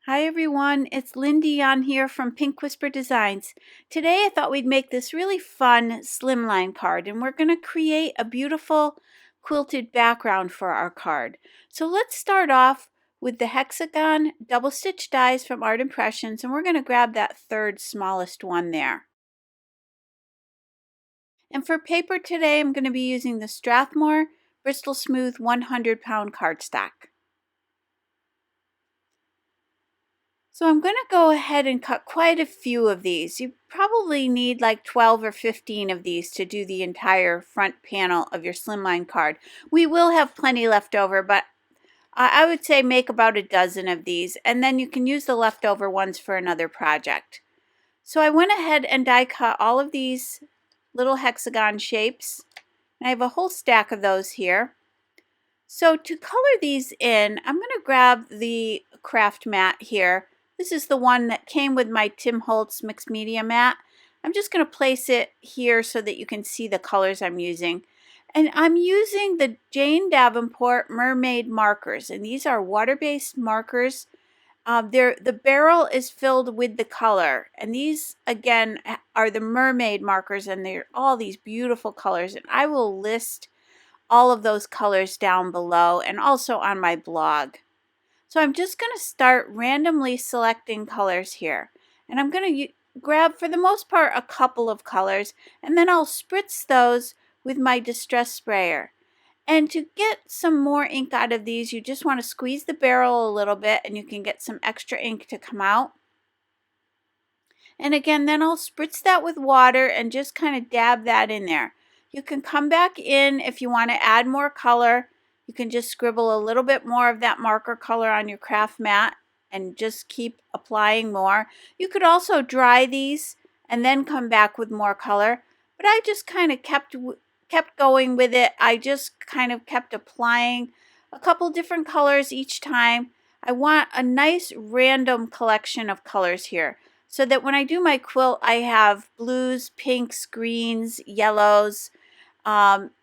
Hi everyone, it's Lindy on here from Pink Whisper Designs. Today I thought we'd make this really fun slimline card, and we're going to create a beautiful quilted background for our card. So let's start off with the Hexagon Double Stitched Dies from Art Impressions, and we're going to grab that third smallest one there. And for paper today I'm going to be using the Strathmore Bristol Smooth 100-pound cardstock. So I'm going to go ahead and cut quite a few of these. You probably need like 12 or 15 of these to do the entire front panel of your slimline card. We will have plenty left over, but I would say make about a dozen of these, and then you can use the leftover ones for another project. So I went ahead and die cut all of these little hexagon shapes, and I have a whole stack of those here. So to color these in, I'm going to grab the craft mat here. This is the one that came with my Tim Holtz mixed media mat. I'm just going to place it here so that you can see the colors I'm using. And I'm using the Jane Davenport Mermaid Markers, and these are water-based markers. The barrel is filled with the color, and these again are the Mermaid Markers, and they're all these beautiful colors, and I will list all of those colors down below and also on my blog. So I'm just going to start randomly selecting colors here, and I'm going to grab, for the most part, a couple of colors, and then I'll spritz those with my distress sprayer. And to get some more ink out of these, you just want to squeeze the barrel a little bit and you can get some extra ink to come out. And again, then I'll spritz that with water and just kind of dab that in there. You can come back in if you want to add more color. You can just scribble a little bit more of that marker color on your craft mat and just keep applying more. You could also dry these and then come back with more color, but I just kind of kept going with it. I just kind of kept applying a couple different colors each time. I want a nice random collection of colors here, so that when I do my quilt, I have blues, pinks, greens, yellows,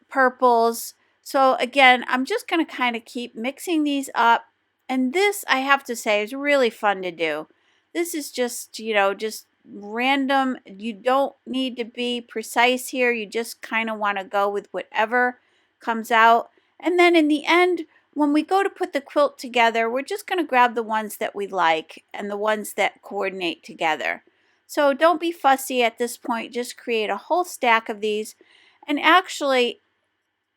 purples. So again, I'm just going to kind of keep mixing these up. And this, I have to say, is really fun to do. This is just, just random. You don't need to be precise here. You just kind of want to go with whatever comes out. And then in the end, when we go to put the quilt together, we're just going to grab the ones that we like and the ones that coordinate together. So don't be fussy at this point. Just create a whole stack of these. And actually,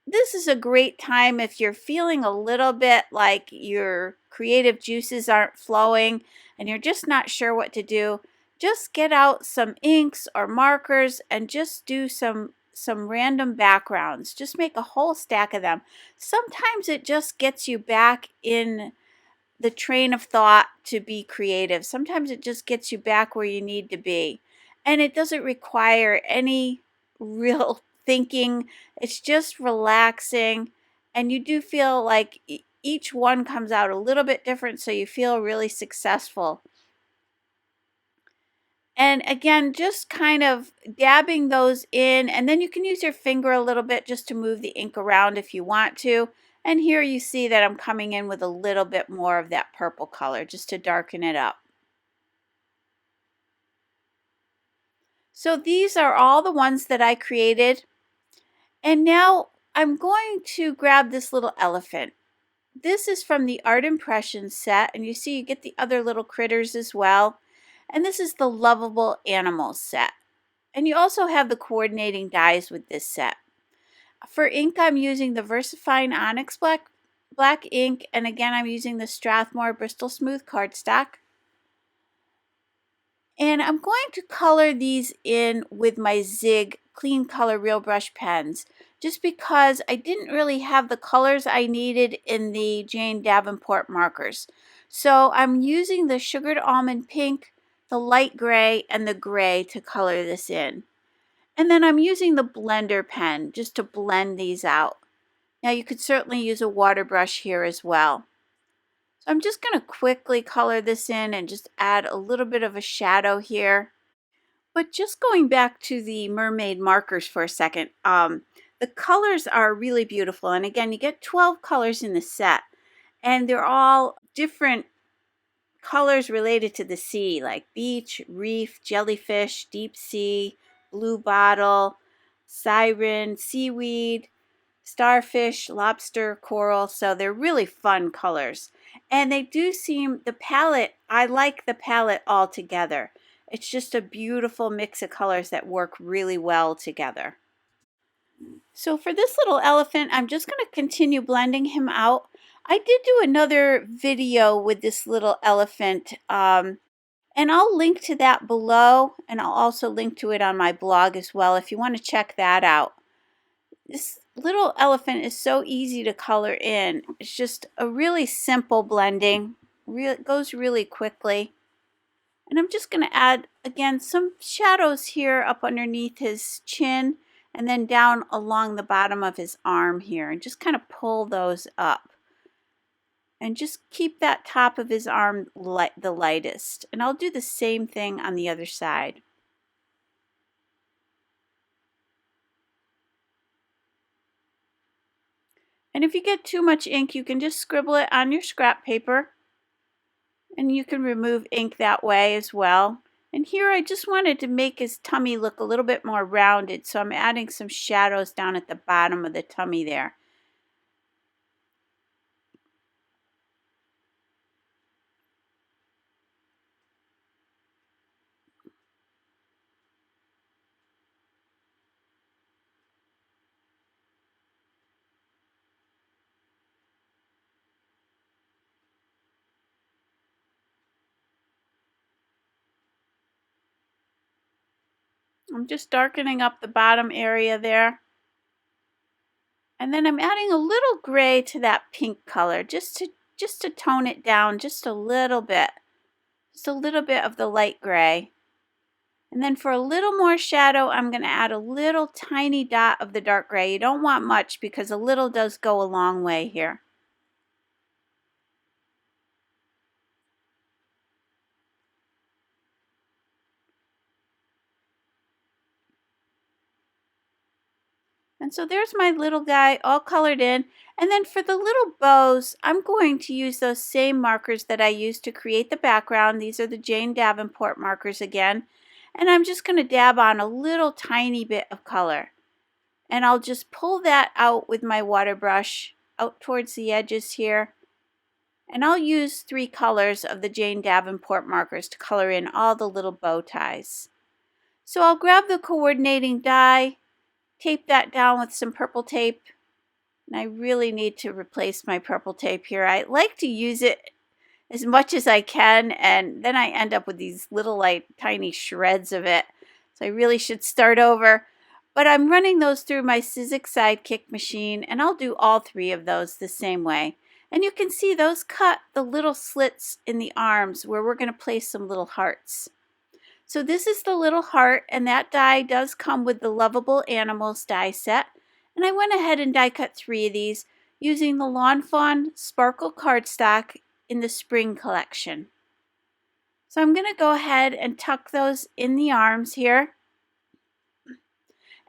this is a great time if you're feeling a little bit like your creative juices aren't flowing and you're just not sure what to do. Just get out some inks or markers and just do some random backgrounds. Just make a whole stack of them. Sometimes it just gets you back in the train of thought to be creative. Sometimes it just gets you back where you need to be. And it doesn't require any real thinking. It's just relaxing. And you do feel like each one comes out a little bit different, so you feel really successful. And again, just kind of dabbing those in, and then you can use your finger a little bit just to move the ink around if you want to. And here you see that I'm coming in with a little bit more of that purple color just to darken it up. So these are all the ones that I created. And now I'm going to grab this little elephant. This is from the Art Impressions set, and you see you get the other little critters as well. And this is the Lovable Animals Set. And you also have the coordinating dies with this set. For ink, I'm using the VersaFine Onyx black ink, and again I'm using the Strathmore Bristol Smooth cardstock. And I'm going to color these in with my Zig Clean Color Real Brush pens, just because I didn't really have the colors I needed in the Jane Davenport markers. So I'm using the Sugared Almond Pink, the light gray, and the gray to color this in. And then I'm using the blender pen just to blend these out. Now you could certainly use a water brush here as well. So I'm just going to quickly color this in and just add a little bit of a shadow here. But just going back to the Mermaid Markers for a second, the colors are really beautiful. And again, you get 12 colors in the set, and they're all different colors related to the sea, like beach, reef, jellyfish, deep sea, blue bottle, siren, seaweed, starfish, lobster, coral. So they're really fun colors. And they do seem, the palette, I like the palette all together. It's just a beautiful mix of colors that work really well together. So for this little elephant, I'm just going to continue blending him out. I did do another video with this little elephant, and I'll link to that below, and I'll also link to it on my blog as well if you want to check that out. This little elephant is so easy to color in. It's just a really simple blending. It goes really quickly. And I'm just going to add, again, some shadows here up underneath his chin and then down along the bottom of his arm here, and just kind of pull those up. And just keep that top of his arm the lightest. And I'll do the same thing on the other side. And if you get too much ink, you can just scribble it on your scrap paper. And you can remove ink that way as well. And here I just wanted to make his tummy look a little bit more rounded, so I'm adding some shadows down at the bottom of the tummy there. I'm just darkening up the bottom area there. And then I'm adding a little gray to that pink color just to tone it down just a little bit. Just a little bit of the light gray. And then for a little more shadow, I'm going to add a little tiny dot of the dark gray. You don't want much because a little does go a long way here. And so there's my little guy all colored in. And then for the little bows, I'm going to use those same markers that I used to create the background. These are the Jane Davenport markers again. And I'm just going to dab on a little tiny bit of color. And I'll just pull that out with my water brush out towards the edges here. And I'll use 3 colors of the Jane Davenport markers to color in all the little bow ties. So I'll grab the coordinating die, tape that down with some purple tape. And I really need to replace my purple tape here. I like to use it as much as I can, and then I end up with these little tiny shreds of it. So I really should start over. But I'm running those through my Sizzix Sidekick machine, and I'll do all 3 of those the same way. And you can see those cut the little slits in the arms where we're going to place some little hearts. So this is the little heart, and that die does come with the Lovable Animals die set. And I went ahead and die cut 3 of these using the Lawn Fawn Sparkle cardstock in the spring collection. So I'm going to go ahead and tuck those in the arms here.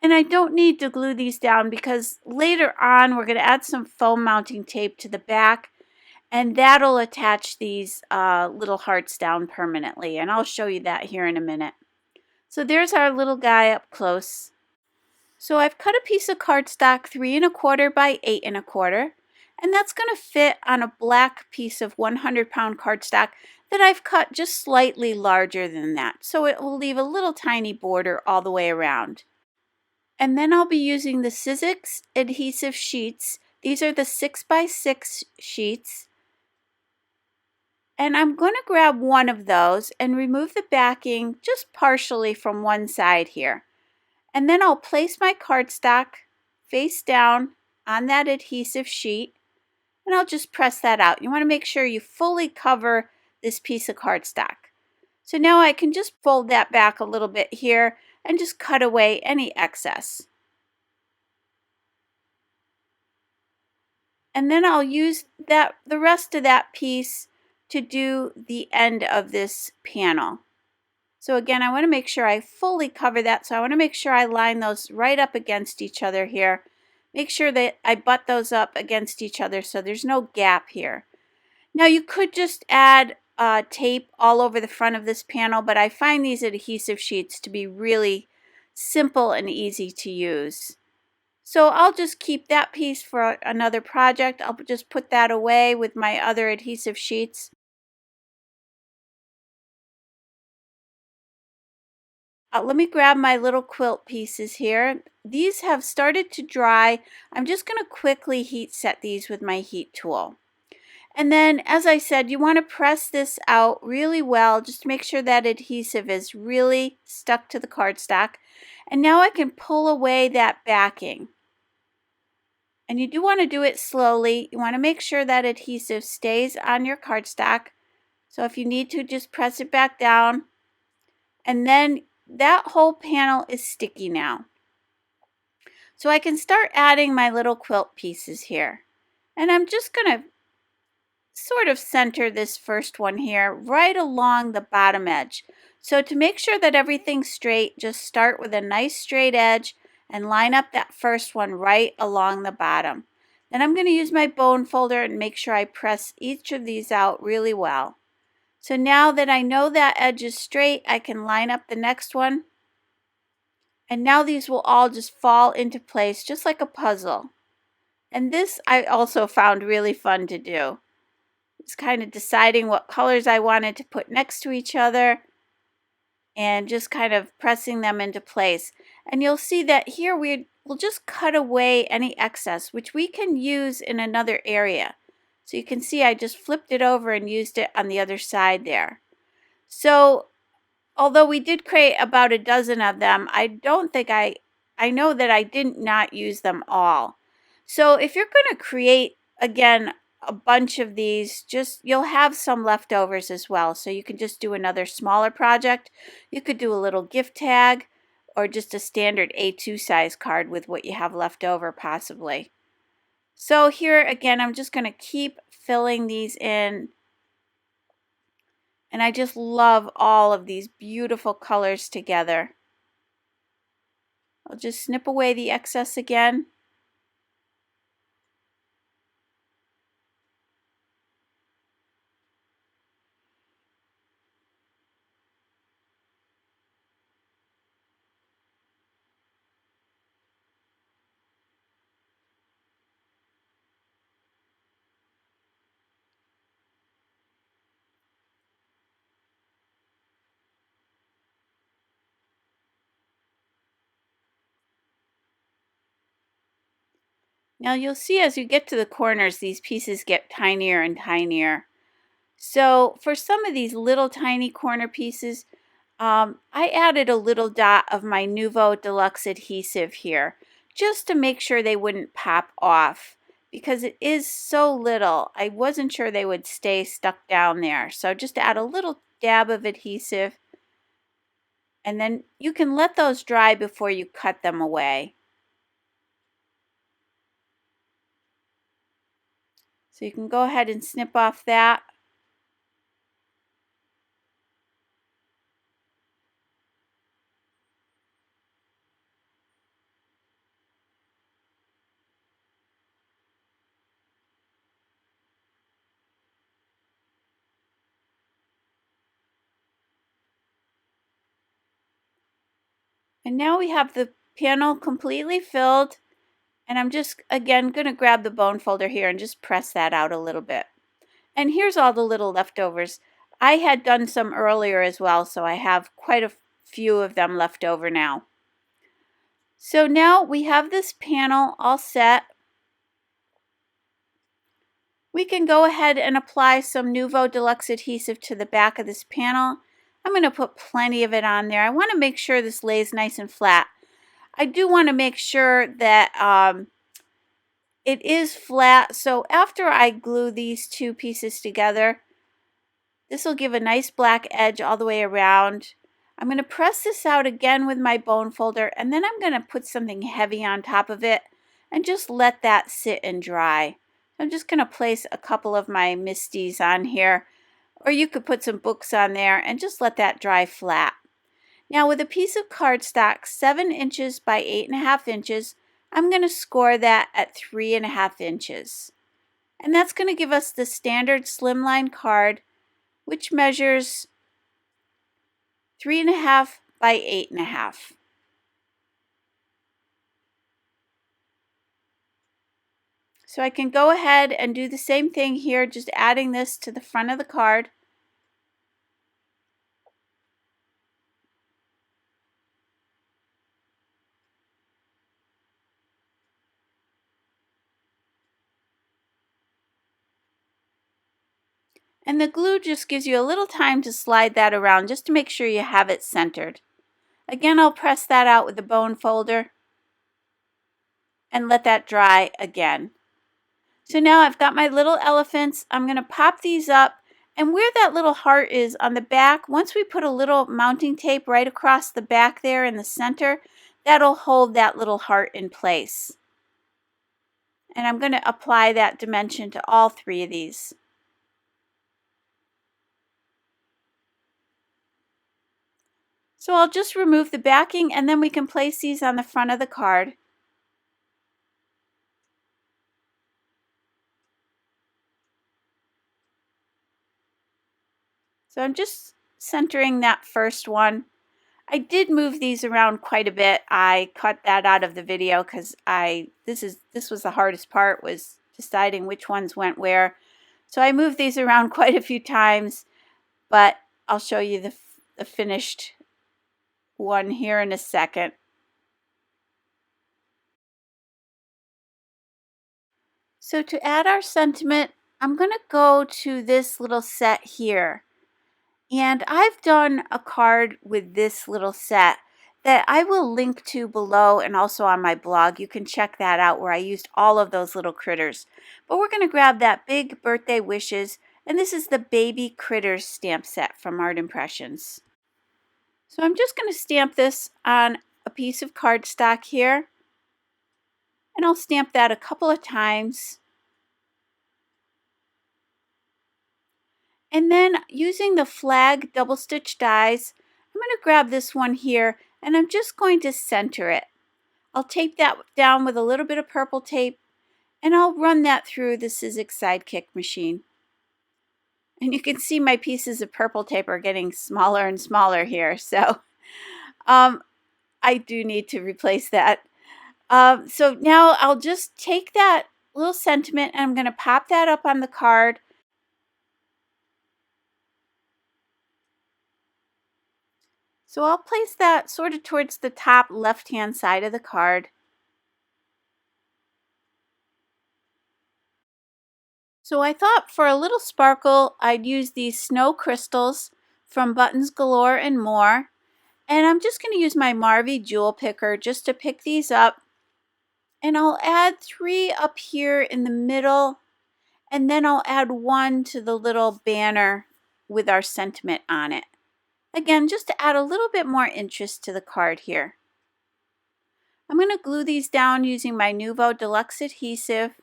And I don't need to glue these down because later on we're going to add some foam mounting tape to the back, and that'll attach these little hearts down permanently. And I'll show you that here in a minute. So there's our little guy up close. So I've cut a piece of cardstock 3 1/4 by 8 1/4, and that's going to fit on a black piece of 100-pound cardstock that I've cut just slightly larger than that. So it will leave a little tiny border all the way around. And then I'll be using the Sizzix Adhesive sheets. These are the 6 by 6 sheets. And I'm going to grab one of those and remove the backing just partially from one side here. And then I'll place my cardstock face down on that adhesive sheet, and I'll just press that out. You want to make sure you fully cover this piece of cardstock. So now I can just fold that back a little bit here and just cut away any excess. And then I'll use the rest of that piece to do the end of this panel. So again, I want to make sure I fully cover that. So I want to make sure I line those right up against each other here. Make sure that I butt those up against each other so there's no gap here. Now you could just add tape all over the front of this panel, but I find these adhesive sheets to be really simple and easy to use. So I'll just keep that piece for another project. I'll just put that away with my other adhesive sheets. Let me grab my little quilt pieces here. These have started to dry. I'm just going to quickly heat set these with my heat tool. And then, as I said, you want to press this out really well just to make sure that adhesive is really stuck to the cardstock. And now I can pull away that backing. And you do want to do it slowly. You want to make sure that adhesive stays on your cardstock. So if you need to, just press it back down. And then that whole panel is sticky now. So I can start adding my little quilt pieces here. And I'm just going to sort of center this first one here right along the bottom edge. So to make sure that everything's straight, just start with a nice straight edge and line up that first one right along the bottom. Then I'm going to use my bone folder and make sure I press each of these out really well. So now that I know that edge is straight, I can line up the next one. And now these will all just fall into place just like a puzzle. And this I also found really fun to do. It's kind of deciding what colors I wanted to put next to each other and just kind of pressing them into place. And you'll see that here we'll just cut away any excess, which we can use in another area. So you can see I just flipped it over and used it on the other side there. So although we did create about a dozen of them, I know that I did not use them all. So if you're going to create, again, a bunch of these, you'll have some leftovers as well. So you can just do another smaller project. You could do a little gift tag or just a standard A2 size card with what you have left over possibly. So here again, I'm just going to keep filling these in. And I just love all of these beautiful colors together. I'll just snip away the excess again. Now you'll see as you get to the corners, these pieces get tinier and tinier. So for some of these little tiny corner pieces, I added a little dot of my Nuvo Deluxe adhesive here, just to make sure they wouldn't pop off. Because it is so little, I wasn't sure they would stay stuck down there. So just add a little dab of adhesive. And then you can let those dry before you cut them away. So you can go ahead and snip off that. And now we have the panel completely filled. And I'm just, again, going to grab the bone folder here and just press that out a little bit. And here's all the little leftovers. I had done some earlier as well, so I have quite a few of them left over now. So now we have this panel all set. We can go ahead and apply some Nuvo Deluxe adhesive to the back of this panel. I'm going to put plenty of it on there. I want to make sure this lays nice and flat. I do want to make sure that it is flat. So after I glue these two pieces together, this will give a nice black edge all the way around. I'm going to press this out again with my bone folder, and then I'm going to put something heavy on top of it and just let that sit and dry. I'm just going to place a couple of my Misties on here, or you could put some books on there and just let that dry flat. Now with a piece of cardstock 7 inches by 8.5 inches, I'm going to score that at 3.5 inches. And that's going to give us the standard slimline card which measures 3.5 by 8.5. So I can go ahead and do the same thing here, just adding this to the front of the card. And the glue just gives you a little time to slide that around just to make sure you have it centered. Again, I'll press that out with the bone folder and let that dry again. So now I've got my little elephants. I'm going to pop these up, and where that little heart is on the back, once we put a little mounting tape right across the back there in the center, that'll hold that little heart in place. And I'm going to apply that dimension to all 3 of these. So I'll just remove the backing, and then we can place these on the front of the card. So I'm just centering that first one. I did move these around quite a bit. I cut that out of the video because this was the hardest part, was deciding which ones went where. So I moved these around quite a few times, but I'll show you the finished one here in a second. So to add our sentiment, I'm going to go to this little set here. And I've done a card with this little set that I will link to below and also on my blog. You can check that out where I used all of those little critters. But we're going to grab that big birthday wishes, and this is the baby critters stamp set from Art Impressions. So I'm just going to stamp this on a piece of cardstock here, and I'll stamp that a couple of times. And then using the flag double stitch dies, I'm going to grab this one here and I'm just going to center it. I'll tape that down with a little bit of purple tape and I'll run that through the Sizzix Sidekick machine. And you can see my pieces of purple tape are getting smaller and smaller here, so I do need to replace that. So now I'll just take that little sentiment and I'm going to pop that up on the card. So I'll place that sort of towards the top left-hand side of the card. So I thought for a little sparkle, I'd use these snow crystals from Buttons Galore and More. And I'm just going to use my Marvy jewel picker just to pick these up. And I'll add 3 up here in the middle. And then I'll add 1 to the little banner with our sentiment on it. Again, just to add a little bit more interest to the card here. I'm going to glue these down using my Nuvo Deluxe Adhesive.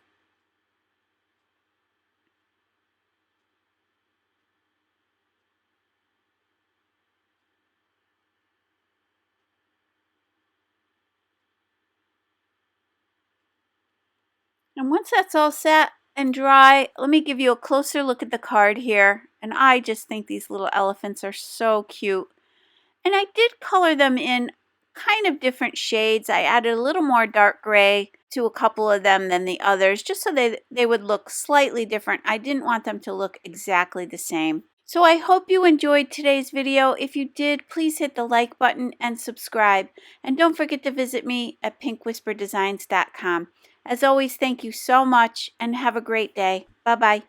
And once that's all set and dry, let me give you a closer look at the card here. And I just think these little elephants are so cute. And I did color them in kind of different shades. I added a little more dark gray to a couple of them than the others, just so they would look slightly different. I didn't want them to look exactly the same. So I hope you enjoyed today's video. If you did, please hit the like button and subscribe. And don't forget to visit me at pinkwhisperdesigns.com. As always, thank you so much and have a great day. Bye-bye.